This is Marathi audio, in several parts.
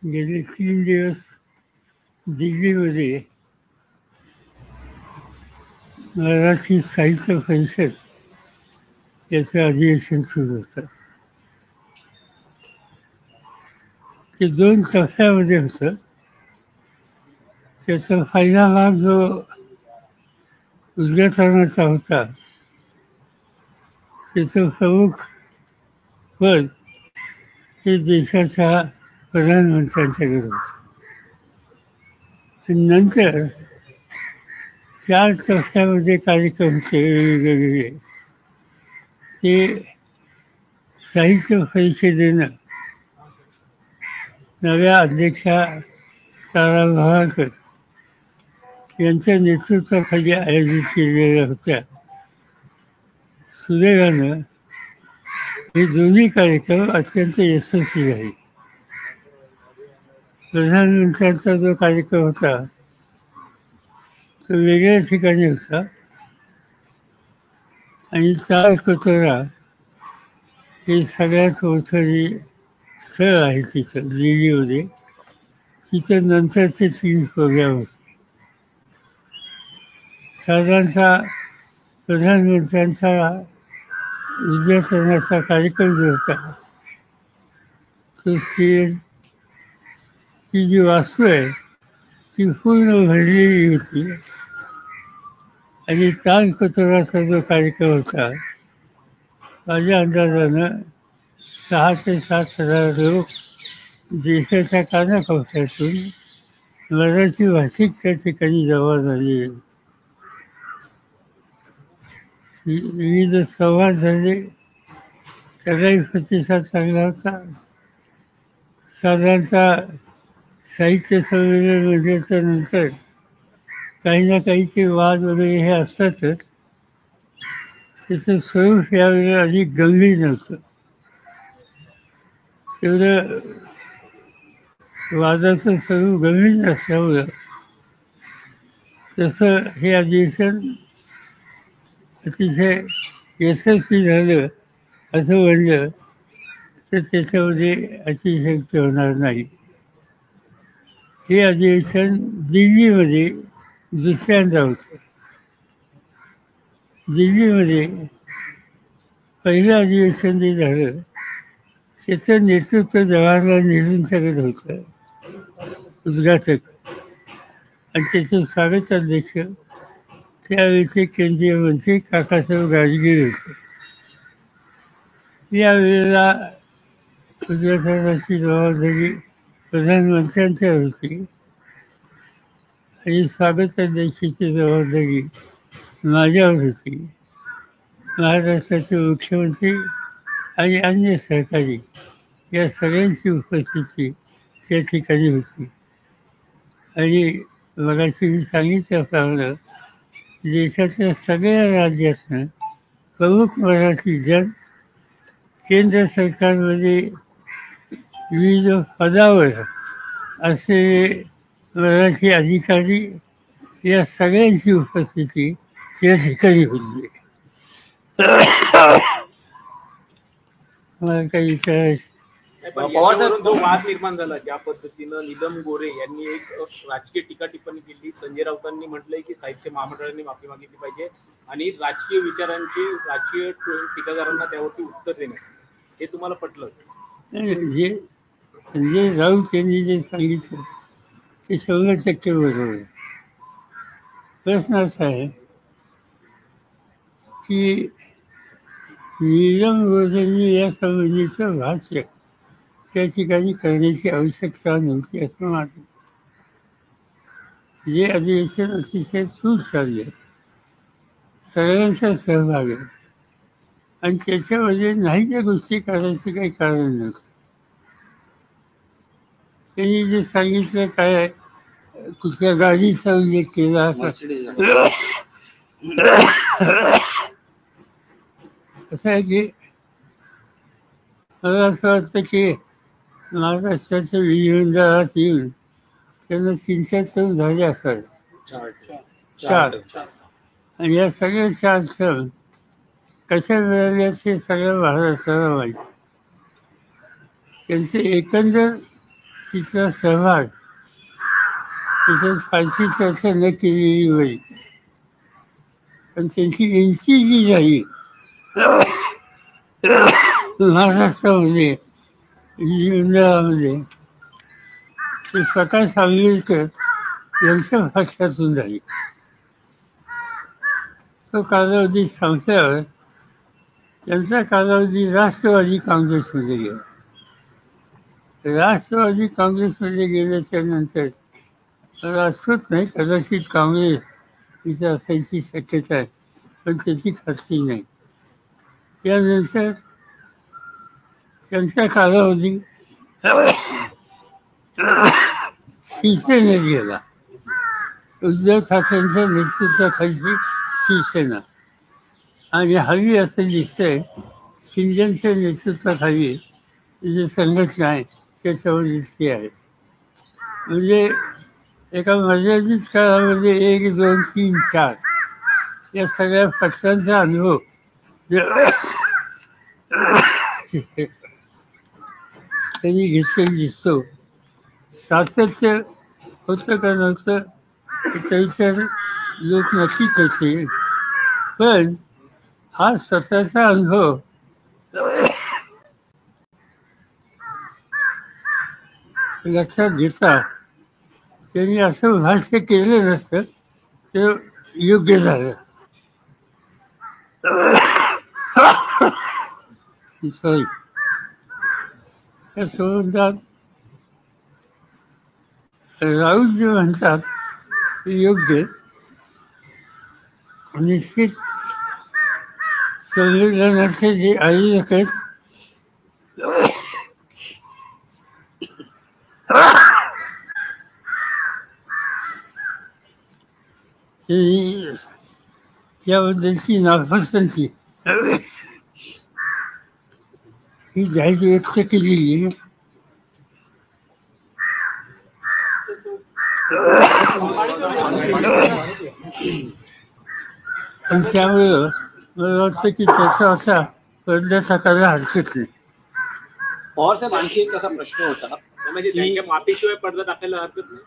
गेले 3 दिवस दिल्लीमध्ये मराठी साहित्य परिषद याचं अधिवेशन सुरू होतं. ते 2 टप्प्यामध्ये होतं. त्याचा पहिला भाग जो उद्घाटनाचा होता, त्याचं प्रमुख पद हे देशाच्या प्रधानमंत्र्यांच्याकडे होतं. आणि नंतर 4 टप्प्यामध्ये कार्यक्रम होते वेगवेगळे. ते साहित्य परिषदेनं नव्या अध्यक्षा तारा भावाकर यांच्या नेतृत्वाखाली आयोजित केलेल्या होत्या. सुदैवानं हे दोन्ही कार्यक्रम अत्यंत यशस्वी झाले. प्रधानमंत्र्यांचा जो कार्यक्रम होता तो वेगळ्या ठिकाणी होता आणि तालकटोरा हे सगळ्यात मोठं स्थळ आहे तिथं दिल्लीमध्ये. तिथं नंतरचे 3 प्रोग्राम होते. साधारणतः प्रधानमंत्र्यांचा उद्घाटनाचा कार्यक्रम जो होता तो ती जी वास्तू आहे ती पूर्ण भरलेली होती. आणि तालकटोराचा जो कार्यक्रम होता माझ्या अंदाजानं 6 ते 7 हजार लोक देशाच्या कानाकोपऱ्यातून मराठी भाषिक त्या ठिकाणी जमा झाले. विविध संवाद झाले. सगळाही प्रतिसाद चांगला होता. साधारणतः साहित्य संमेलन म्हटल्याच्या नंतर काही ना काहीचे वाद वगैरे हे असतातच. त्याचं स्वरूप यावेळेला अधिक गंभीर नव्हतं. तेवढं वादाचं स्वरूप गंभीर नसल्यामुळं तसं हे अधिवेशन अतिशय यशस्वी झालं असं म्हणलं तर त्याच्यामध्ये अतिशयोक्ती होणार नाही. हे अधिवेशन दिल्लीमध्ये दुसऱ्यांदा होतं. दिल्लीमध्ये पहिलं अधिवेशन जे झालं त्याचं नेतृत्व जवाहरलाल नेहरूंच्याकडे होतं, उद्घाटक. आणि त्याचे स्वागताध्यक्ष त्यावेळेचे केंद्रीय मंत्री काकासाहेब राजगिरे होते. यावेळेला उद्घाटनाची जबाबदारी प्रधानमंत्र्यांच्यावर होती आणि स्वागताध्यक्षाची जबाबदारी माझ्यावर होती. महाराष्ट्राचे मुख्यमंत्री आणि अन्य सहकारी या सगळ्यांची उपस्थिती त्या ठिकाणी होती. आणि मगाशी मी सांगितल्याप्रमाणे देशाच्या सगळ्या राज्यातनं प्रमुख मराठी जन केंद्र सरकारमध्ये विविध पदावर असलेले मराठी अधिकारी या सगळ्यांची उपस्थिती या ठिकाणी होती. मला काही विचारायचं. पवार साहेब, जो वाद निर्माण झाला ज्या पद्धतीनं नीलम गोरे यांनी एक राजकीय टीका टिप्पणी केली. संजय राऊतांनी म्हटलंय की साहित्य महामंडळाने माफी मागितली पाहिजे आणि राजकीय विचारांची राजकीय टीकाकारांना त्यावरती उत्तर देणं, हे तुम्हाला पटलं? जे संजय राऊत यांनी जे सांगितलं ते 100% बरोबर आहे. प्रश्न असा आहे की नीलम गोरेंनी या संबंधीचं भाष्य त्या ठिकाणी करण्याची आवश्यकता नव्हती असं माझं. जे अधिवेशन अतिशय सूट चालले, सगळ्यांचा सहभाग आहे आणि त्याच्यामध्ये नाही त्या गोष्टी करायचं काही कारण नव्हतं. त्यांनी जे सांगितलं काय कुठल्या गाडीचा उल्लेख केला असं आहे की मला असं वाटतं की महाराष्ट्राच्या विधिमंडळात येऊन त्यांना 300 झाले असावे. 4 आणि या सगळ्या 4 सण कशा मिळाल्या ते सगळ्या महाराष्ट्राला माहिती. त्यांचे एकंदर तिचा सहभाग त्याच्यात फारशी चर्चा न केलेली होईल. पण त्यांची एंट्री जी झाली महाराष्ट्रामध्ये विधिमंडळामध्ये ते स्वतः सांगलीकर यांच्या भाषणातून झाली. तो कालावधी संपल्यावर त्यांचा कालावधी राष्ट्रवादी काँग्रेसमध्ये गेला. राष्ट्रवादी काँग्रेसमध्ये गेल्याच्या नंतर राष्ट्रवाद नाही, कदाचित काँग्रेस तिथं असायची शक्यता आहे, पण त्याची खात्री नाही. यानंतर त्यांचा कालावधी शिवसेनेत गेला. उद्धव ठाकरेंच्या नेतृत्वाखालची शिवसेना आणि हवी असं दिसतंय शिंदेच्या नेतृत्वाखाली जी संघटना आहे त्याच्यावर दिसते आहे. म्हणजे एका मर्यादित काळामध्ये 1, 2, 3, 4 या सगळ्या पक्षांचा अनुभव त्यांनी घेतलेला दिसतो. सातत्य होतं का नव्हतं त्याच्यावर लोक नक्की करतील, पण हा स्वतःचा अनुभव लक्षात घेता त्यांनी असं भाष्य केलं नसतं ते योग्य झालं. सॉरी. या संबंधात राऊत जे म्हणतात ते योग्य. निश्चित संविधानाचे जे आयोजक आहेत ते त्याबद्दलची नापसंती ही जाहीर व्यक्त केलेली. पण त्यामुळं मला वाटतं की त्याचा असा बदल टाकायला हरकत नाही. पवार साहेब, आणखी एक असा प्रश्न होता म्हणजे त्यांच्या माफीशिवाय पडदा टाकायला हरकत नाही.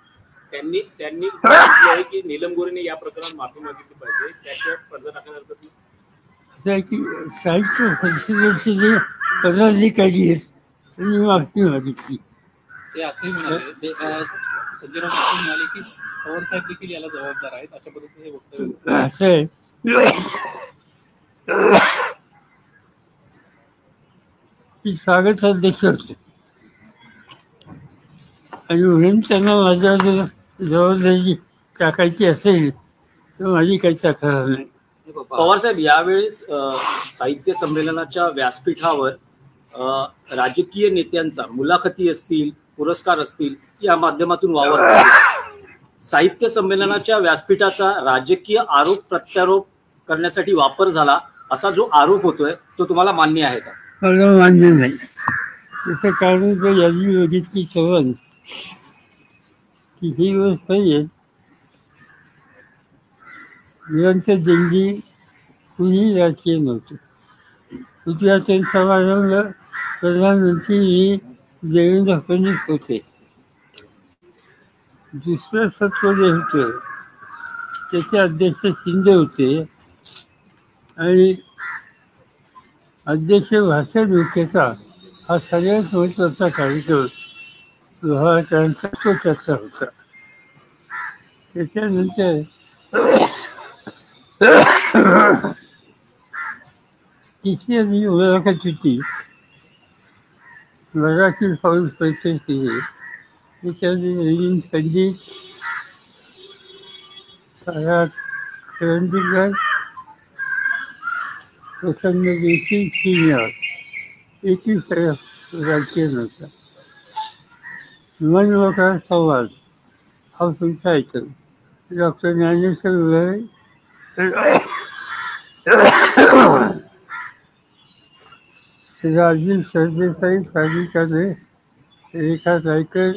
त्यांनी सांगितलं की नीलम गोरेने या प्रकरणात माफी मागितली पाहिजे, त्याशिवाय पडदा टाकायला हरकत नाही. असं आहे की साहित्य परिषदेचे जे पदाधिकारी आहेत त्यांनी माफी मागितली. ते असंही म्हणाले, ते संजय राऊत म्हणाले की पवार साहेब देखील याला जबाबदार आहेत, अशा पद्धतीने वक्तव्य. असं आहे की स्वागताध्यक्ष होते आणि म्हणून त्यांना माझ्यावर जबाबदारी टाकायची असेल तर माझी काही तक्रार नाही. पवार साहेब, यावेळेस साहित्य संमेलनाच्या व्यासपीठावर राजकीय नेत्यांचा मुलाखती असतील, पुरस्कार असतील या माध्यमातून वावर साहित्य संमेलनाच्या व्यासपीठाचा राजकीय आरोप प्रत्यारोप करण्यासाठी वापर झाला असा जो आरोप होतोय तो तुम्हाला मान्य आहे का? मला मान्य नाही. त्याचं कारण जर यांनी बघितली चव्हाण की ही गोष्ट आहे निरंतर देणगी कुणी राजकीय नव्हतं. उद्घाटन समारंभ प्रधानमंत्री देवेंद्र फडणवीस होते. दुसरं सत्र जे होतं त्याचे अध्यक्ष शिंदे होते आणि अध्यक्ष भाषण विक्रेता हा सगळ्यात महत्त्वाचा कार्यक्रम लोहारकरांचा तो चर्चा होता. त्याच्यानंतर तिसऱ्या जी मुलाखत होती मराठी पाऊस पैसे केले त्याच्यामध्ये नवीन पंडित करंदीकर प्रसन्न देशी सिनियर एकही राजकीय नव्हता. मनमोकळा संवाद हा तुमचा ऐकतो. डॉक्टर ज्ञानेश्वर उघडे, राजीव सरदेसाई, साधिकारे, रेखा गायकर,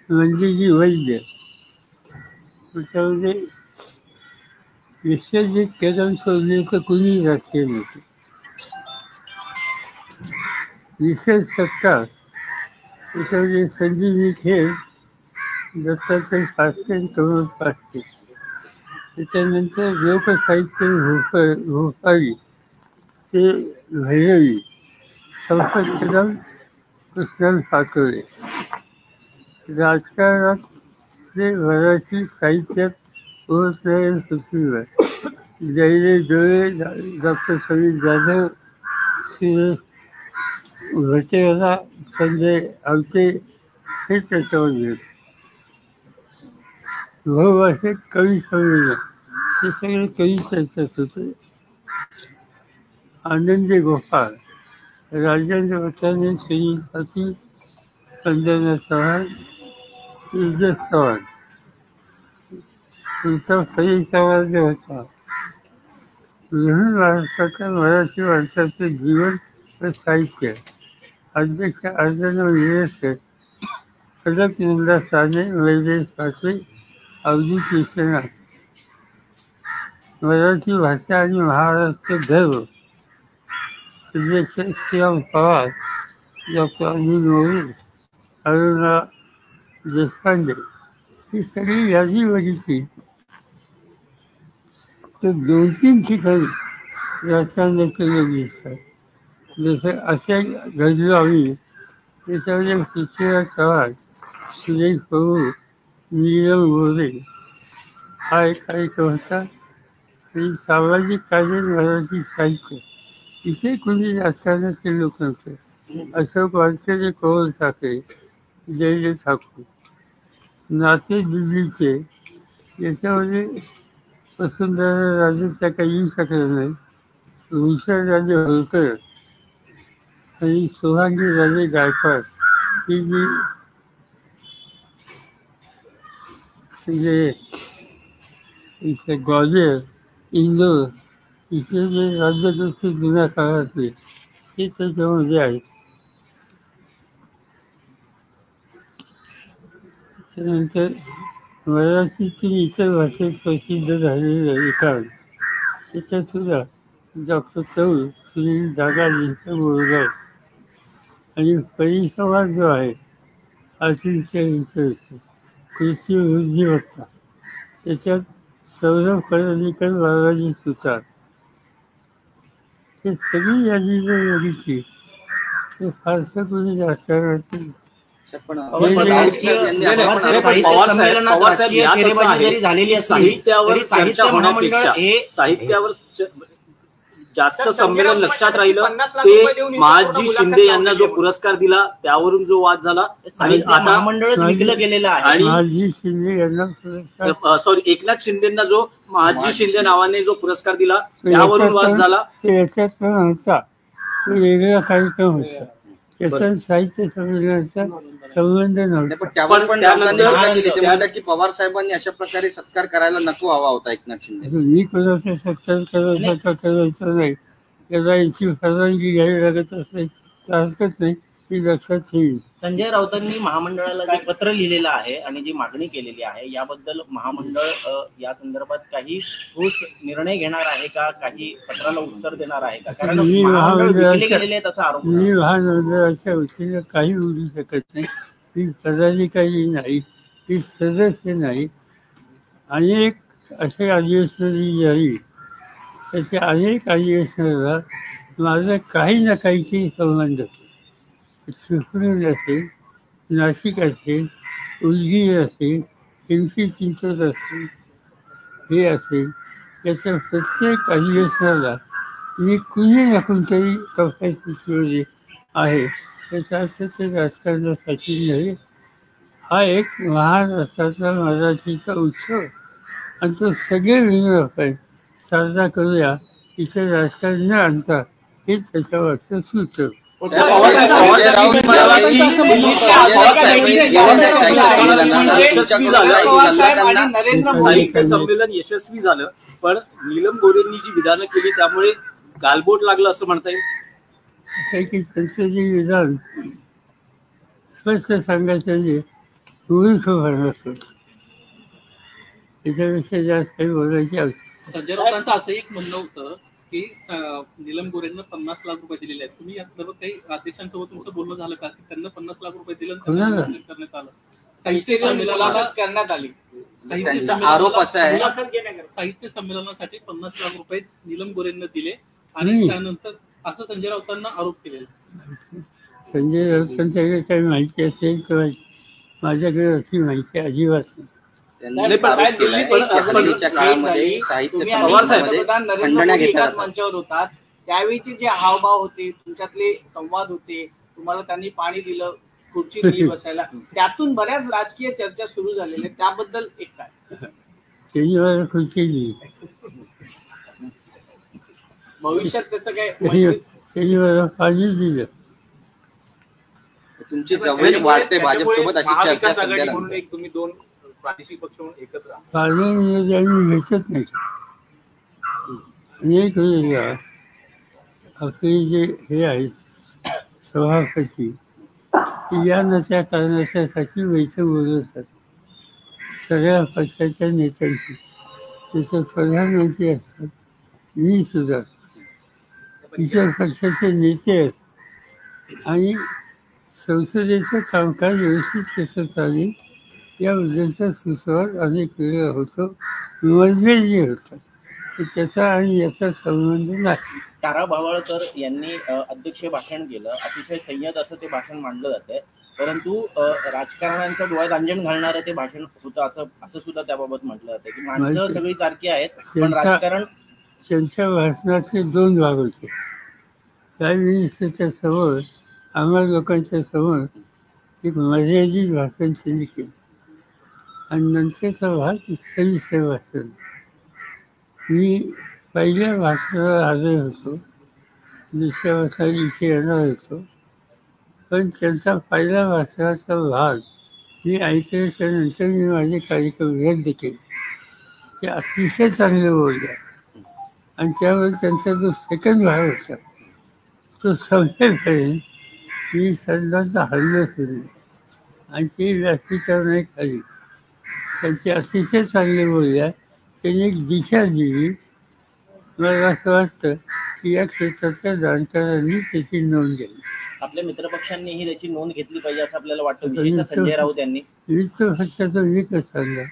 मंजिरी वैद्य. त्याच्यामध्ये विश्वजित कदम सोडले तर कुणी राजकीय नव्हते. विशेष सत्कार त्याच्यामध्ये संजीवनी खेळ, दत्तात्रय फास्ते, कमल फास्ते. त्याच्यानंतर लोकसाहित्य भोपाळी ते भैरवी, संसदकदम कृष्णन साकोरे. राजकारणात ते मराठी साहित्यात पोहोचणारे पृथ्वीवर जयले डोळे, डॉक्टर समीर जाधव, सुरेश भटेवाला, संजय आवटे हे त्याच्यामध्ये होते. बहुभाषिक कवी संमेलन हे सगळे कवी त्याच्यात होते. आनंदी गोपाळ, राजेंद्र वटाने, सुनील पाटील, संजना चव्हाण, युगेश चव्हाण. तुमचा परिसंवाद जो होता म्हणून महाराष्ट्राच्या मराठी माणसाचे जीवन व साहित्य. अध्यक्ष अर्जुन विवेकर, खडक नंदा साने, वैदेश पाटील, अवधूत विश्वनाथ. मराठी भाषा आणि महाराष्ट्र गर्व. अध्यक्ष श्रीराम पवार, डॉक्टर अनिल मोरे, अरुणा देशपांडे. ही सगळी यादी बघितली तर 2-3 ठिकाणी राजकारणाचे लोक दिसतात. जसं अशा गजलो आम्ही त्याच्यामध्ये पृथ्वीराज चव्हाण, सुरेश प्रभू, नीलम गोरे हा एक कार्यक्रम होता. आणि सामाजिक कार्य, मराठी साहित्य इथे कोणी राजकारणाचे लोक नव्हते. अशोक वानखेडे, कौल ठाकरे, जयदेव ठाकूर. नाते दिल्लीचे याच्यामध्ये वसुंधरा राजेचा काही येऊ शकलं नाही. भूषण राजे होळकर आणि सोहागी राजे गायकवाड ही जी म्हणजे इथे ग्वालियर, इंदोर इथे जे राज्यकर्ते जुन्या काळातले ते त्याच्यामध्ये आहेत. त्यानंतर मराठीतील इतर भाषेत प्रसिद्ध झालेले लिखाण त्याच्यात सुद्धा डॉक्टर चौल, सुनील दादाजी बोरगाव. आणि परिसंवाद जो आहे आर्टिफिशियल इंटेलिजन्स, कृषी बुद्धिमत्ता त्याच्यात सौरभ करंदीकर, बालाजी सुतार. हे सगळी यादी जर बघितली तर फारसं कोणी राजकारणाचं साहित्यावर जास्त संमेलन लक्षात राहिलं ते महाजी शिंदे यांना जो पुरस्कार दिला त्यावरून जो वाद झाला. आणि आता विकलं गेलेलं आहे. आणि महाजी शिंदे यांना सॉरी एकनाथ शिंदेना जो महाजी शिंदे नावाने जो पुरस्कार दिला त्यावरून वाद झाला. ते याच्यात पण होता, तो वेगळा कार्यक्रम होता. त्याचा साहित्य संमेलनाचा संबंध नव्हता. पण की पवार साहेबांनी अशा प्रकारे सत्कार करायला नको हवा होता एकनाथ शिंदे. मी कोणाचा सत्कार करायचा नाही. त्याला यांची परवानगी घ्यावी लागत असेल तर हरकत नाही, ती लक्षात ठेवी. संजय राऊतांनी महामंडळाला जे पत्र लिहिलेलं आहे आणि जी मागणी केलेली आहे याबद्दल महामंडळ या संदर्भात काही ठोस निर्णय घेणार आहे का, काही पत्राला उत्तर देणार आहे का? कारण मी महामंडळाच्या वतीनं काही बोलू शकत नाही. मी पदाधिकारी नाही, मी सदस्य नाही. अनेक असे अधिवेशनं झाली, त्याच्या अनेक अधिवेशनाला माझा काही ना काहीतरी संबंध. चिपळूण असेल, नाशिक असेल, उदगीर असेल, पिंपरी चिंचवड असेल, हे असेल, याच्या प्रत्येक अधिवेशनाला मी कुणी ना कोणतरी कपाशी आहे. त्याचा अर्थ ते राजकारणासाठी नाही. हा एक महाराष्ट्राचा मराठीचा उत्सव आणि तो सगळे मिळून आपण साजरा करूया. इथे राजकारण न आणता हे त्याच्यावरचं सूत्र. साहित्य संमेलन यशस्वी झालं, पण नीलम गोरेंनी जी विधानं केली त्यामुळे गालबोट लागलं असं म्हणता येईल. की संसदीय विधान स्पष्ट सांगायचं जे मूर्ख नसतो, त्याच्यापेक्षा जास्त काही बोलायची आवश्यकता. संजय राऊतांचं असं एक म्हणणं होतं की नीलम गोरेंना 50 लाख रुपये दिलेले आहेत. तुम्ही या सर्व काही अध्यक्षांसोबत तुमचं बोलणं झालं का की त्यांना 50 लाख रुपये दिलं आणि त्यांना कोणाला? निलंबित करण्यात आलं? साहित्य संमेलनाला करण्यात आली. साहित्य आरोप असा आहे साहित्य संमेलनासाठी 50 लाख रुपये नीलम गोरेंना दिले आणि नाही. त्यानंतर असं संजय राऊतांना आरोप केलेला. संजय राऊतांच्याकडे काही माहिती असेल तर माझ्याकडे अशी माहिती अजिबात नाही. त्यांनी आरोप केलाय. हल्लीच्या काळामध्ये साहित्य संमेलनामध्ये खंडण्या घेतल्या जातात. मंचावर होतात त्यावेळीचे जे हावभाव होते, तुमच्यातले संवाद होते, तुम्हाला त्यांनी पाणी दिलं, खुर्ची दिली बसायला, त्यातून बऱ्याच राजकीय चर्चा सुरू झालेल्या आहेत. त्याबद्दल एक काय? त्यांनी मला खुर्ची दिली, भविष्यात त्याचं काय? त्यांनी मला पाणी दिलं. तुमची जवळ वाढते भाजपसोबत अशी चर्चा महाविकास सध्या आघाडी म्हणून रंगते. एक तुम्ही दोन प्रादेशिक पक्ष म्हणून एकत्र आहात. पाणी आम्ही घेतच नाही. अनेक वेळेला आपले जे हे आहेत सभापती या न त्या कारणासाठी बैठक बोलवतात सगळ्या पक्षाच्या नेत्यांची. त्याच्यात प्रधानमंत्री असतात, मी सुद्धा इतर पक्षाचे नेते आहेत आणि संसदेचं कामकाज व्यवस्थित कसं चालेल याबद्दलचा सुसंवाद अनेक वेळा होतो, मतभेदही होतात. त्याचा आणि याचा संबंध नाही. तारा भावाळकर यांनी अध्यक्ष भाषण केलं. अतिशय संयत असं ते भाषण मांडलं जातंय, परंतु राजकारणांच्या डोळ्यात अंजन घालणारं ते भाषण होतं असं सुद्धा त्याबाबत म्हटलं जातं की माणसं सगळी सारखी आहेत पण राजकारण. त्यांच्या भाषणाचे दोन भाग होते. प्राईम मिनिस्टरच्या समोर आम्हाला लोकांच्या समोर एक मर्यादित भाषण त्यांनी केलं आणि नंतरचा भाग सविस्तर भाषण. मी पहिल्या भाषणाला हजर होतो, दुसऱ्या भाषणाला इथे येणार होतो, पण त्यांचा पहिल्या भाषणाचा भाग मी ऐकल्याच्या नंतर मी माझे कार्यक्रम रद्द केले. ते अतिशय चांगले बोलले आणि त्यावर त्यांचा जो सेकंड भाग होता तो संपेपर्यंत मी सर्वांचा हल्ला सुरू आणि ते व्यासपीठावर खाली त्यांचे अतिशय चांगले बोलल्या. त्यांनी एक दिशा दिली. मला असं वाटतं की या क्षेत्राच्या जाणकारांनी त्याची नोंद घ्यावी. आपल्या मित्रपक्षांनीही त्याची नोंद घेतली पाहिजे असं आपल्याला वाटतं. विशेषतः संजय राऊत यांनी वित्त पक्षाचा विकास सांगा.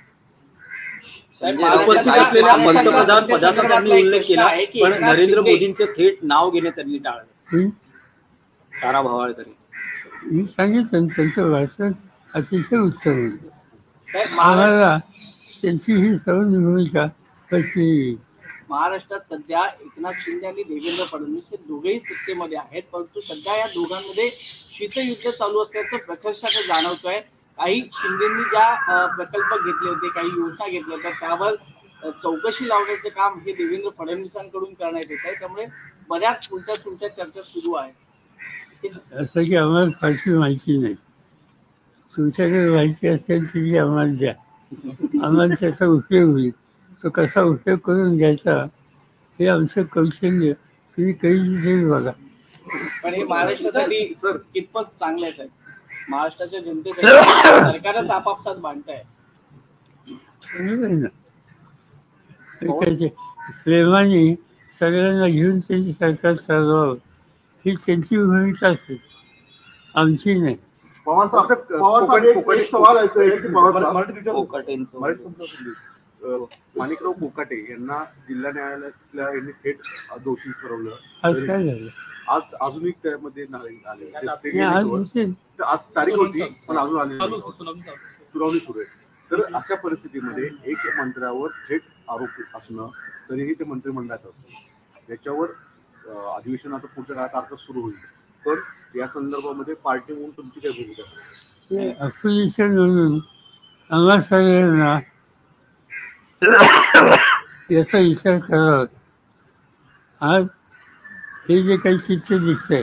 उपस्थित असलेल्या पंतप्रधान पदाचा त्यांनी उल्लेख केला पण नरेंद्र मोदींचं थेट नाव घेणे त्यांनी टाळलं. तारा भावाळकर मी सांगितलं त्यांचं भाषण अतिशय उत्तम होतं. आम्हाला त्यांची ही सौम्य भूमिका कशी. महाराष्ट्रात सध्या एकनाथ शिंदे आणि देवेंद्र फडणवीस हे दोघेही सत्तेमध्ये आहेत, परंतु सध्या या दोघांमध्ये शीतयुद्ध चालू असल्याचं प्रकर्षाने जाणवतोय. काही शिंदेंनी ज्या प्रकल्प घेतले होते, काही योजना घेतल्या होत्या, त्यावर चौकशी लावण्याचं काम हे देवेंद्र फडणवीसांकडून करण्यात येत आहे. त्यामुळे बऱ्याच उलट्या चर्चा सुरू आहेत. असं की आम्हाला फारशी माहिती नाही. तुमच्याकडे माहिती असेल ती आम्हाला द्या, आम्हाला त्याचा उपयोग होईल. तो कसा उपयोग करून घ्यायचा हे आमचं कौशल्य तुम्ही काही बघा. पण हे महाराष्ट्रासाठी कितपत चांगले आहेत? महाराष्ट्राच्या जनतेसाठी सरकारच आपापसात भांडताय. प्रेमाने सगळ्यांना घेऊन त्यांची सरकार चालवावं ही त्यांची भूमिका असेल, आमची नाही. माणिकराव कोकाटे यांना जिल्हा न्यायालयातल्या यांनी थेट दोषी ठरवलं. आज काय झालं? आज अजून एक त्यामध्ये आले. आज होते. आज तारीख होती पण अजून आली चालू नाही. होतं, सुनावणी सुरू आहे. तर अशा परिस्थितीमध्ये एक मंत्र्यावर थेट आरोप असणं तरीही ते मंत्रिमंडळात असतं. याच्यावर अधिवेशन आता पुढच्या काळात अर्थ सुरू होईल. पण या संदर्भामध्ये पार्टी म्हणून तुमची काय भूमिका आहे? अपोजिशन म्हणून आम्हा सगळ्यांना याचा विचार करावा. आज हे जे काही चित्र दिसतंय,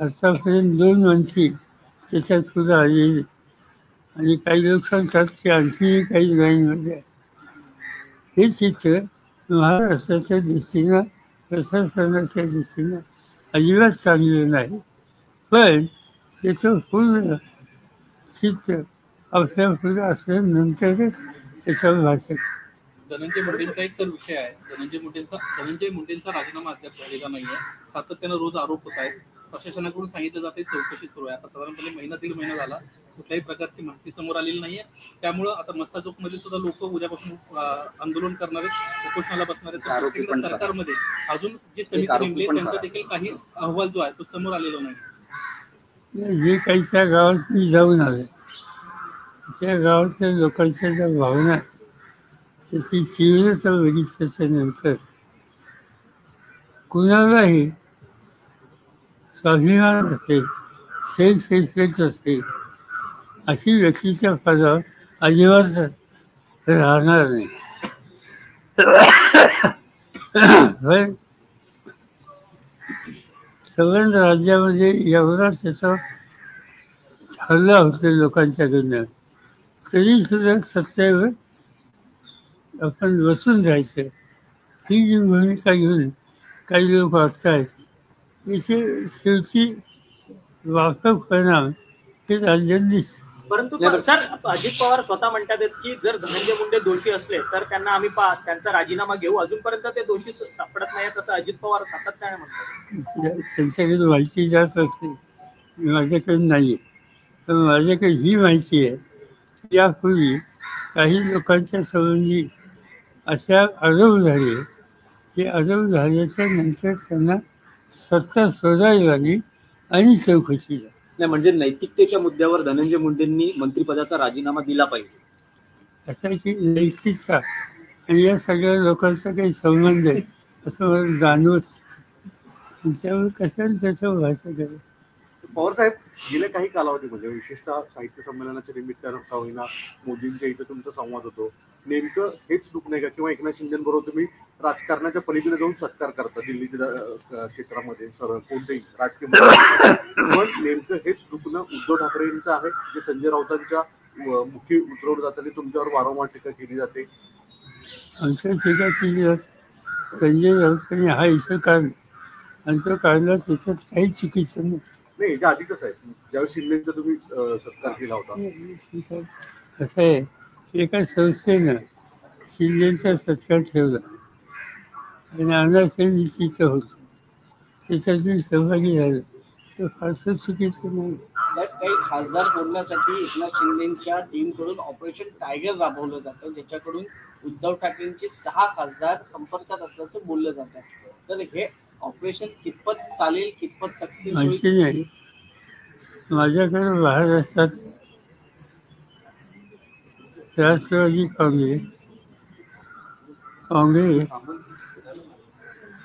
आतापर्यंत 2 मंत्री त्याच्यात सुद्धा आलेले आणि काही लोक सांगतात की आणखी काही लाईनमध्ये आहे. हे चित्र महाराष्ट्राच्या दृष्टीनं, प्रशासनाच्या दृष्टीनं अजिबात चांगलं नाही. पण त्याचं पूर्ण चित्र आपल्या पुढे असल्यानंतरच त्याच्यावर भाषण धनंजय मुंडेंचा एक सर विषय आहे. धनंजय मुंडेंचा राजीनामा अद्याप झालेला नाहीये. सातत्यानं रोज आरोप होत आहेत. प्रशासनाकडून सांगितलं जाते चौकशी सुरू आहे. आता साधारणपणे दीड महिना झाला कुठल्याही प्रकारची माहिती समोर आलेली नाहीये. त्यामुळं आता मस्ता चौक मध्ये सुद्धा लोक उद्यापासून आंदोलन करणार आहेत, उपोषणाला बसणार आहेत. सरकारमध्ये अजून जे समिती नेमली त्यांचा देखील काही अहवाल जो आहे तो समोर आलेला नाही. जे काही त्या गावात मी जाऊन आले, त्या गावातल्या लोकांच्या ज्या भावना, त्याची तीव्रता बघितल्याच्या नंतर कुणालाही स्वाभिमान असेल, सेल्फ रिस्पेक्ट असेल, अशी व्यक्तीच्या पदावर अजिबात राहणार नाही. पण संबंध राज्यामध्ये एवढा त्याचा हल्ला होतो लोकांच्याकडनं, तरी सुद्धा सत्तेवर आपण बसून राहायचं, ही जी भूमिका घेऊन काही लोक वागत आहेत, याचे शेवटी वाकफ परिणाम हे राज्यांनी. परंतु सर, अजित पवार स्वतः म्हणतात की जर धनंजय मुंडे दोषी असले तर त्यांना आम्ही त्यांचा राजीनामा घेऊ. अजूनपर्यंत ते दोषी सापडत नाही असं अजित पवार सातत्याने म्हणतात. त्यांच्याकडे माहिती जात असते, माझ्याकडे नाही. पण माझ्याकडे ही माहिती आहे, यापूर्वी काही लोकांच्या संबंधी अशा आरोप झाले की आरोप झाल्याच्या नंतर त्यांना सत्ता सोडावी लागली आणि चौकशी झाली. नाही, म्हणजे नैतिकतेच्या मुद्द्यावर धनंजय मुंडेंनी मंत्रिपदाचा राजीनामा दिला पाहिजे. असं आहे की नैतिकता आणि या सगळ्या लोकांचा काही संबंध आहे असं मला जाणवत. त्याच्यावर कशाला त्याचं भाषा करायचं. पवारसाहेब, गेल्या काही कालावधीमध्ये विशेषतः साहित्य संमेलनाच्या निमित्तानं का होईना मोदींच्या इथं तुमचा संवाद होतो, नेमकं हेच चूक नाही का? किंवा एकनाथ शिंदेबरोबर तुम्ही राजकारणाच्या पलीकडे जाऊन सत्कार करता दिल्लीच्या क्षेत्रामध्ये सर कोणतेही राजकीय पण नेमकं हेच चुकणं उद्धव ठाकरेंचं आहे, जे संजय राऊतांच्या मुखी उतरवलं जातं आणि तुमच्यावर वारंवार टीका केली जाते. आमच्या टीका केली जाते. संजय राऊतांनी हा इशू काढला आणि तो काढला, त्याच्यात काही चुकीचं नाही. नाही, याच्या आधीच आहे ज्यावेळी शिंदेचा तुम्ही सत्कार केला होता. असं आहे, एका संस्थेनं शिंदेचा सत्कार ठेवला आणि अनाथ तिचं होतं, त्याच्यातून सहभागी झालं, तर फारसं चुकीचं नाही. काही खासदार बोलण्यासाठी एकनाथ शिंदेच्या टीमकडून ऑपरेशन टायगर राबवलं जातं, ज्याच्याकडून उद्धव ठाकरेंचे 6 खासदार संपर्कात असल्याचं बोललं जातं. तर हे ऑपरेशन कितपत चालेल, कितपत सक्सेस होईल माहिती नाही. माझ्याकडे महाराष्ट्रात राष्ट्रवादी काँग्रेस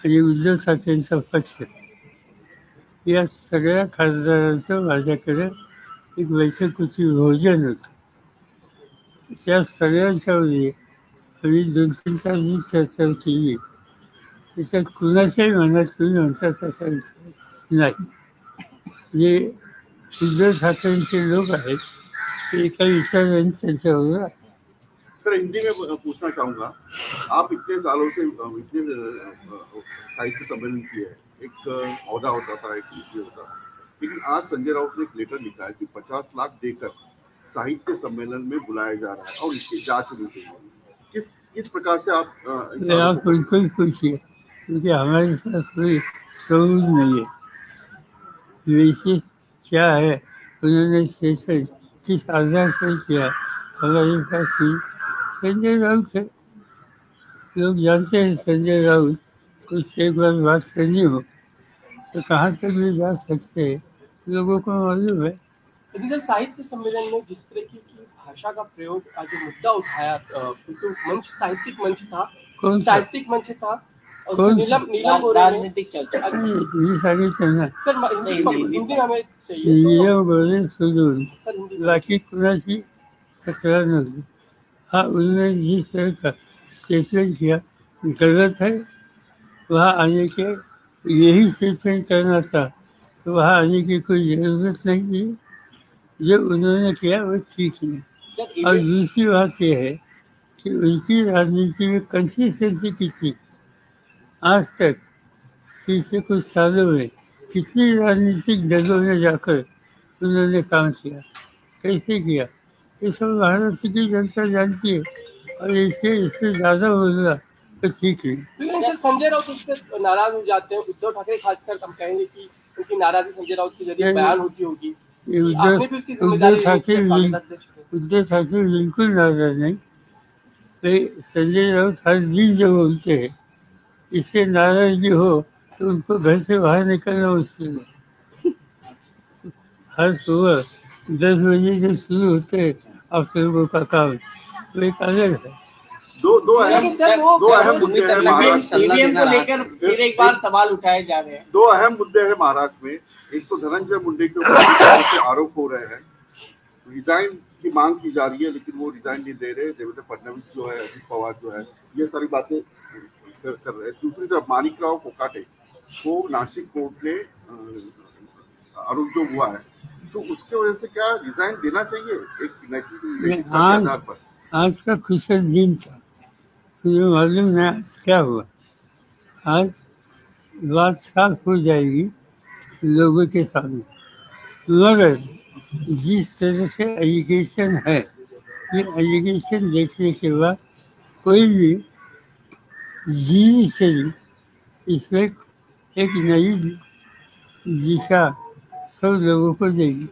आणि उद्धव ठाकरेंचा पक्ष या सगळ्या खासदारांचं माझ्याकडे एक बैठकीची भोजन होतं. त्या सगळ्यांच्या मध्ये आम्ही 2-3 तास चर्चा केली. त्याच्यात कुणाच्याही मनात तुम्ही म्हणतात तसा विचार नाही. जे उद्धव ठाकरेंचे लोक आहेत ते एका विचाराने त्यांच्याबरोबर आहेत. सर, हिंदी में पूछना चाहूँगा, आप इतने सालों से इतने साहित्य सम्मेलन किए हैं, एक औहदा होता था, एक नीति होता था, लेकिन आज संजय राउत ने एक लेटर लिखा है कि 50 लाख देकर साहित्य सम्मेलन में बुलाया जा रहा है और इसकी जांच होनी चाहिए. किस प्रकार से आप बिल्कुल पूछिए, क्योंकि हमारे पास कोई सबूत नहीं है. विशेष क्या है, उन्होंने सेशन किस आधार से किया, हमारे पास कोई. संजय राउत है, लोग जानते हैं संजय राउत, कुछ एक बार बात करनी हो तो कहाँ तक भी जा सकते हैं, लोगों को मालूम है. लेकिन सर, साहित्य सम्मेलन में जिस तरह की भाषा का प्रयोग का जो मुद्दा उठाया, तो मंच साहित्यिक मंच था, साहित्यिक मंच था, नीलम गोरे राजनीतिक चर्चा ये सारी चलना सर हिंदी में हमें चाहिए. नीलम गोरे सोडून बाकी कुणाची तक्रार नव्हती. हाँ, उन्होंने जिस तरह का स्टेटमेंट किया गलत है, वहाँ आने के यही स्टेटमेंट करना था, तो वहाँ आने की कोई ज़रूरत नहीं थी. जो उन्होंने किया वो ठीक है. और दूसरी बात यह है कि उनकी राजनीति में कंसिस्टेंसी कितनी, आज तक पिछले कुछ सालों में कितनी राजनीतिक दलों में जाकर उन्होंने काम किया, कैसे किया, ये सब भारत की जनता जानती है. और इससे ज़्यादा होगा तो ठीक है। लेकिन सर संजय राउत इससे नाराज हो जाते हैं, उद्धव ठाकरे खासकर हम कहेंगे कि उनकी नाराजगी संजय राउत के जरिए बयान होती होगी। आपने भी उसकी जिम्मेदारी उद्धव ठाकरे बिल्कुल नाराज नहीं। संजय राउत हर दिन जो बोलते हैं, इससे नाराजगी हो तो उनको घर से बाहर निकलना मुश्किल है। हर सुबह 10 बजे जो शुरू होते हैं अफसरों का काम, वो एक अलग है। दो अहम मुद्दे हैं महाराष्ट्र ईवीएम को लेकर फिर एक बार सवाल उठाए जा रहे हैं। दो अहम मुद्दे हैं महाराष्ट्र में। एक तो धनंजय मुंडे के ऊपर आरोप हो रहे हैं, रिजाइन की मांग की जा रही है, लेकिन वो रिजाइन नहीं दे रहे। देवेंद्र फडणवीस जो है, अजित पवार जो है, ये सारी बातें कर रहे हैं। दूसरी तरफ माणिकराव कोकाटे को नासिक कोर्ट ने आरोप जो हुआ है, तो उसके वजह से क्या रिजाइन देना चाहिए एक नैतिक आधार पर? आज का खुशल दिन था, मुझे मालूम है क्या हुआ। आज बात साफ हो जाएगी लोगों के सामने। मगर जिस तरह से एजुकेशन है, ये एजुकेशन देखने के बाद कोई भी जी चली, इसमें एक नई दिशा सब लोगों को देगी।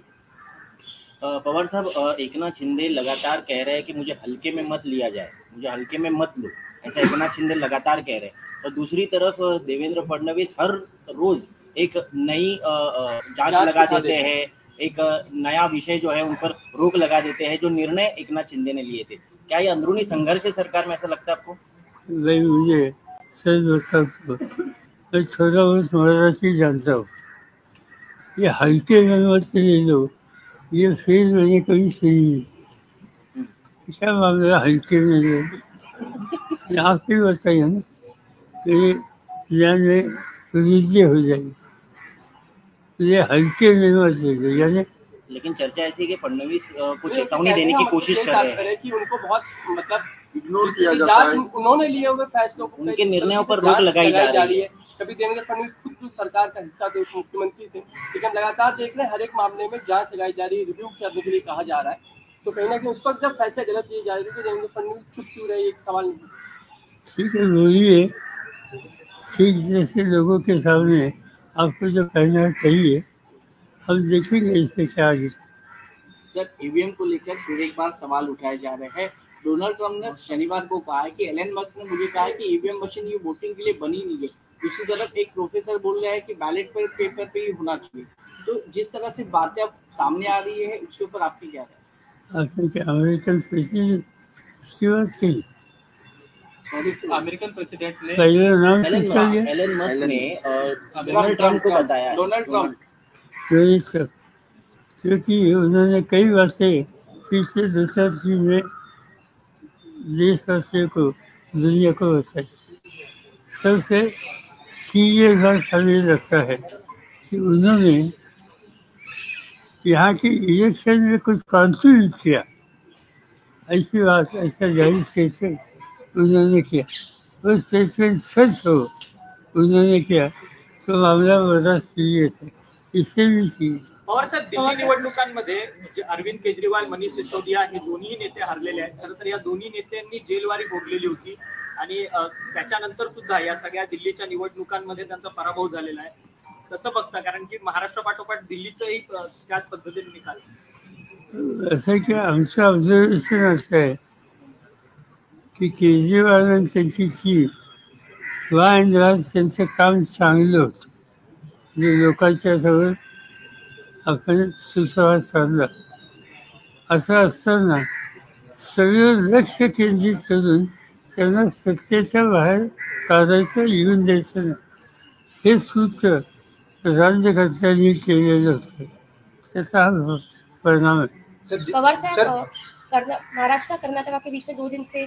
पवार साहब, एकनाथ शिंदे लगातार कह रहे हैं कि मुझे हल्के में मत लिया जाए, मुझे हल्के में मत लो, ऐसा एकनाथ शिंदे लगातार कह रहे हैं। और दूसरी तरफ देवेंद्र फडणवीस हर रोज एक नई जांच लगा देते हैं, एक नया विषय जो है उन पर रोक लगा देते हैं, जो निर्णय एकनाथ शिंदे ने लिए थे। क्या ये अंदरूनी संघर्ष है सरकार में, ऐसा लगता है आपको? नहीं, मुझे सच बताओ तो मैं थोड़ा बहुत मराठी जानता हूँ। ये हल्के में मत ले लो, ये फेल मैंने कभी सुनी। क्या मामला हल्के में ले लो? आप ही बताइए ना, ये ज्ञान में वृद्धि हो जाएगी। ये हल्के में मत ले लो, यानी। लेकिन चर्चा ऐसी है कि फडणवीस को चेतावनी देने की कोशिश कर रहे हैं कि उनको बहुत मतलब इग्नोर किया जाता है। उन्होंने लिए हुए फैसलों को, उनके निर्णयों पर रोक लगाई जा रही है। कभी देवेंद्र फडणवीस खुद तो सरकार का हिस्सा थे, मुख्यमंत्री थे, लेकिन लगातार देख रहे हैं हर एक मामले में जांच लगाई जा रही है, रिव्यू करने के लिए कहा जा रहा है। तो कहीं ना कहीं उस वक्त जब फैसले गलत लिए जा रहे थे तो देवेंद्र फडणवीस चुप क्यों रहे, एक सवाल नहीं। ठीक है, बोलिए, ठीक जैसे लोगों के सामने आपको जो कहना चाहिए, हम देखेंगे इससे क्या आगे। सर, ईवीएम को लेकर फिर एक बार सवाल उठाए जा रहे हैं। डोनाल्ड ट्रंप ने शनिवार को कहा है कि एलन मस्क ने मुझे कहा है कि ईवीएम मशीन ये वोटिंग के लिए बनी नहीं है। दूसरी तरफ एक प्रोफेसर बोल रहे हैं कि बैलेट पर पेपर पे ही होना चाहिए। तो जिस तरह से बातें अब सामने आ रही है, उसके ऊपर आपकी क्या है? अमेरिकन प्रेसिडेंट की बात कही, अमेरिकन प्रेसिडेंट ने पहले नाम एलन मस्क ने डोनाल्ड ट्रंप को बताया, डोनाल्ड ट्रंप, क्योंकि उन्होंने कई बातें पिछले 2-3 में देशवासियों को, दुनिया को बताई। सबसे सीरियस बात हमें लगता है कि उन्होंने यहाँ के इलेक्शन में कुछ कॉन्ट्रीब्यूट किया, ऐसी बात, ऐसा जाहिर स्टेटमेंट उन्होंने किया। वो स्टेटमेंट सच हो उन्होंने किया तो मामला बड़ा सीरियस है, इससे भी सीरियस। और सर, दिल्ली निवडणुकांमध्ये जे अरविंद केजरीवाल, मनीष सिसोदिया हे दोन्ही नेते हरलेले आहेत। खरं तर या दोन्ही नेत्यांनी जेलवारी भोगलेली होती आणि त्याच्यानंतर सुद्धा या सगळ्या दिल्लीच्या निवडणुकांमध्ये त्यांचा पराभव झालेला आहे। कसं बघता, कारण की महाराष्ट्र पाठोपाठ दिल्लीचंही त्याच पद्धतीने निकाल? असं की आमचं ऑब्झर्वेशन असं आहे की केजरीवाल त्यांची टीम त्यांचं काम चांगलं होतं, जे लोकांच्या जवळ आपण सुसंवाद साधला। असं असताना सगळं लक्ष केंद्रित करून त्यांना सत्तेच्या बाहेर काढायचं, येऊन द्यायचं नाही, हे सूत्र राज्यकर्त्यांनी केलेलं होतं। त्याचा हा परिणाम आहे। पवार साहब, महाराष्ट्र कर्नाटक के बीच में 2 दिन से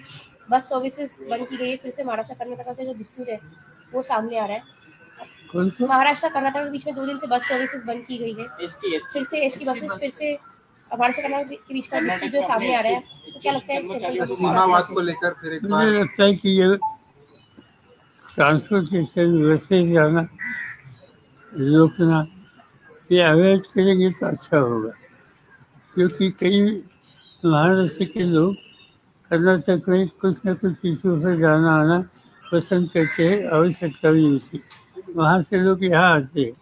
बस सर्विसेज बंद की गई है। फिर से महाराष्ट्र कर्नाटक का जो डिस्प्यूट है वो सामने आ रहा है। महाराष्ट्र कर्नाटक के बीच में 2 दिन से बस सर्विसेज बंद की गई है। फिर से एसटी बसेस, फिर से महाराष्ट्र कर्नाटक के बीच का डिस्प्यूट जो सामने आ रहा है, तो क्या लगता है सीमावाद को लेकर फिर एक बार मुझे लगता है कि ये ट्रांसपोर्टेशन बसेज जाना रोकना, ये अवॉइड करेंगे तो अच्छा होगा, क्योंकि कई महाराष्ट्र के लोग कर्नाटक में कुछ न कुछ इशू पर जाना आना पसंद करते हैं, आवश्यकता भी होती, वहाँ से लोग यहाँ आते हैं।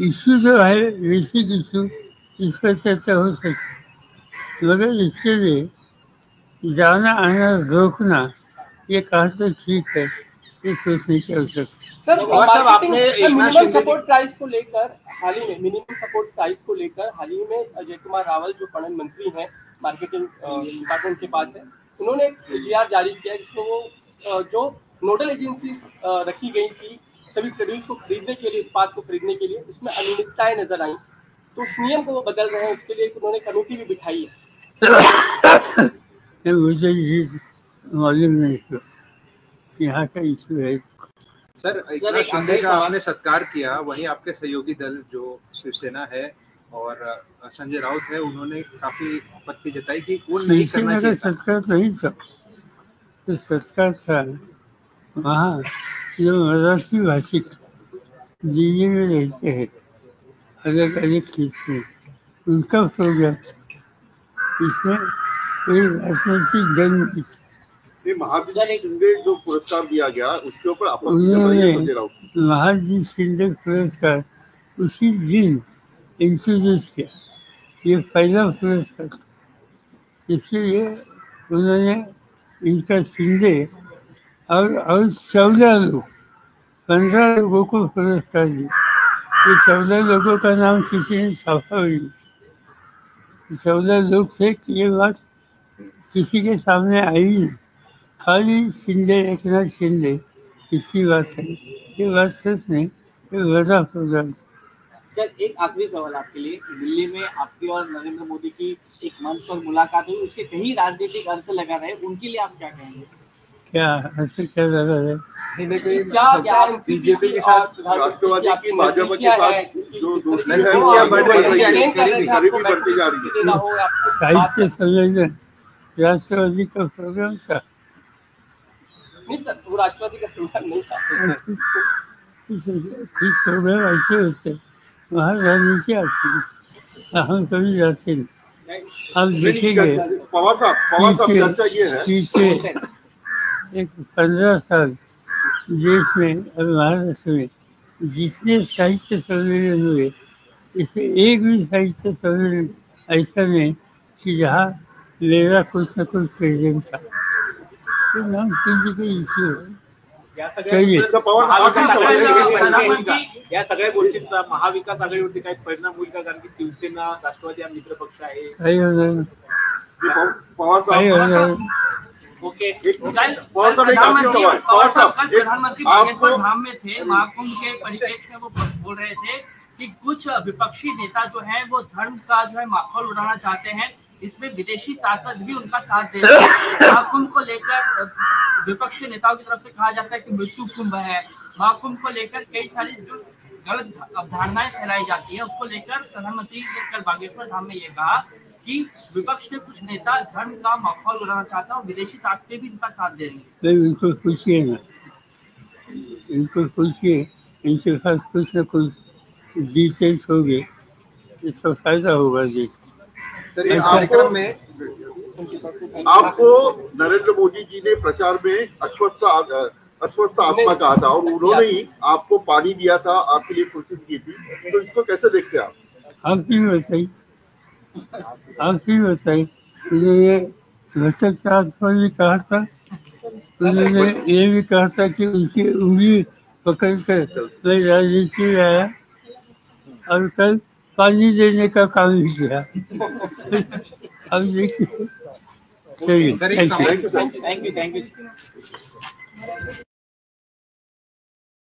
इशू जो है बेसिक इशू, इस पर चर्चा हो सकती, मगर इसके लिए जाना आना रोकना ये कहा तो ठीक है, ये सोचने की आवश्यकता। सर आपने मिनिमम सपोर्ट प्राइस को लेकर हाल ही में अजय कुमार रावल जो पणन मंत्री हैं, मार्केटिंग डिपार्टमेंट के पास है, उन्होंने एक जीआर जारी किया जिसमें वो जो नोडल एजेंसी रखी गई थी सभी प्रोड्यूस को खरीदने के लिए, उत्पाद को खरीदने के लिए, उसमें अनियमितताएं नजर आई, तो उस नियम को वो बदल रहे हैं, उसके लिए उन्होंने कमेटी भी बिठाई है। मुझे ये मालूम नहीं था, यहाँ का इशू है। सर, एकनाथ शिंदे का आपने सत्कार किया, वहीं आपके सहयोगी दल जो शिवसेना है और संजय राउत है, उन्होंने काफी आपत्ति जताई कि वो नहीं करना चाहिए। सत्कार नहीं था, तो सत्कार था वहाँ जो मराठी भाषिक दिल्ली में रहते हैं अलग अलग क्षेत्र में, उनका प्रोग्राम, इसमें कोई राजनीतिक दल नहीं था। महाजी शिंदे जो पुरस्कार दिया गया उसके ऊपर उन्होंने महाजी शिंदे पुरस्कार उसी दिन इंट्रोड्यूस किया, ये पहला पुरस्कार, इसलिए उन्होंने इनका शिंदे और 14 लोग 15 लोगों को पुरस्कार दिया। ये 14 लोगों का नाम किसी ने छापा भी नहीं, 14 लोग थे कि ये बात किसी के सामने आई नहीं, खाली शिंदे, एकनाथ शिंदे इसकी बात है, ये बात सच नहीं, ये बड़ा प्रोग्राम। सर, एक आखिरी सवाल आपके लिए, दिल्ली में आपकी और नरेंद्र मोदी की एक मंच और मुलाकात हुई, उसके कहीं राजनीतिक अर्थ लगा रहे, उनके लिए आप क्या कहेंगे? क्या ऐसे क्या लगा है? क्या बीजेपी के साथ राष्ट्रवादी की भाजपा के साथ जो दोस्ती है वो गरीबी बढ़ती जा रही है। साहित्य सम्मेलन राष्ट्रवादी का प्रोग्राम था? नहीं सर, वो राष्ट्रवादी का प्रोग्राम नहीं था। कुछ प्रोग्राम ऐसे होते वहाँ राजनीति आती है, हम कभी जाते नहीं। आप देखेंगे पीछे एक 15 साल देश में और महाराष्ट्र में जितने साहित्य सम्मेलन हुए, इसमें एक भी साहित्य सम्मेलन ऐसा नहीं कि जहाँ मेरा कुछ न कुछ प्रेजेंट था। तो नाम किसी का इश्यू है, चाहिए। या सगळ्या गोष्टींचा महाविकास आघाडीवरती काही परिणाम होईल का? कारण की शिवसेना राष्ट्रवादी हा मित्र पक्ष आहे। काही होणार ओके, प्रधानमंत्री बागेश्वर धाम में थे, महाकुंभ के परिप्रेक्ष्य में वो बोल रहे थे कि कुछ विपक्षी नेता जो है वो धर्म का जो है माहौल उड़ाना चाहते हैं, इसमें विदेशी ताकत भी उनका साथ दे रही है। महाकुंभ को लेकर विपक्षी नेताओं की तरफ से कहा जाता है कि मृत्यु कुंभ है। महाकुंभ को लेकर कई सारी जो गलत अवधारणाएं फैलाई जाती है, उसको लेकर प्रधानमंत्री ने कल बागेश्वर धाम में ये कहा कि विपक्ष के कुछ नेता धर्म का माहौल उड़ाना चाहता है और विदेशी ताकतें भी इनका साथ दे रही है। इनको पूछिए ना, इनको पूछिए, इनके पास कुछ न कुछ डिटेल्स होंगे, इसका फायदा होगा जी। आपको नरेंद्र मोदी जी ने प्रचार में अस्वस्थ आत्मा कहा था और उन्होंने ही आपको पानी दिया था, आपके लिए कोशिश की थी, तो इसको कैसे देखते हैं आप? आप भी बताइए, उन्होंने भ्रष्टाचार आत्मा भी कहा था, उन्होंने ये भी कहा था कि उनकी उंगली पकड़ कर मैं राजनीति में आया और कल पानी देने का काम भी किया। अब देखिए, चलिए, थैंक यू।